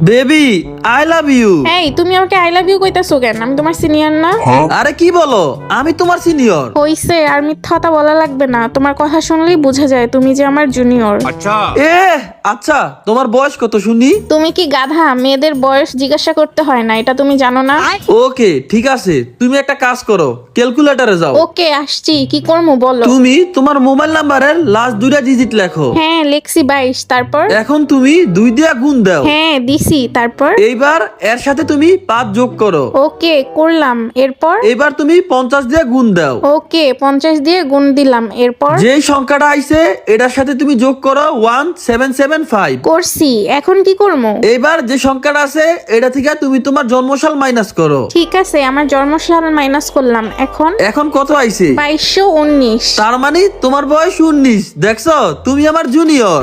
Baby I love you. এই তুমি আমাকে আই লাভ ইউ কইতাছো কেন? আমি তোমার সিনিয়র না? আরে কি বলো, আমি তোমার সিনিয়র। হইছে, আর মিথ্যা কথা বলা লাগবে না। তোমার কথা শুনলেই বোঝা যায় তুমি যে আমার জুনিয়র। এ আচ্ছা, তোমার বয়স কত শুনি? তুমি কি গাধা? মেয়েদের বয়স জিজ্ঞাসা করতে হয় না, এটা তুমি জানো না? ওকে ঠিক আছে, তুমি একটা কাজ করো, ক্যালকুলেটরে যাও। ওকে আসছি, কি করবো বলো? তুমি তোমার মোবাইল নাম্বারের লাস্ট দুইটা ডিজিট লেখো। হ্যাঁ লেখছি 22। তারপর? এখন তুমি 2 দিয়া গুণ দাও। হ্যাঁ দিছি। তারপর? এইবার এর সাথে তুমি 5 যোগ করো। ওকে করলাম। এরপর? এবার তুমি 50 দিয়ে গুণ দাও। ওকে 50 দিয়ে গুণ দিলাম। এরপর? যেই সংখ্যাটা আইছে এটার সাথে তুমি যোগ করো 1775। করছি। এখন কি করবো? এইবার যে সংখ্যাটা আছে এটা থেকে তুমি তোমার জন্মসাল মাইনাস করো। ঠিক আছে, আমার জন্মসাল মাইনাস করলাম। এখন? এখন কত আইছে? 2219। তার মানে তোমার বয়স 19। দেখছো, তুমি আমার জুনিয়র।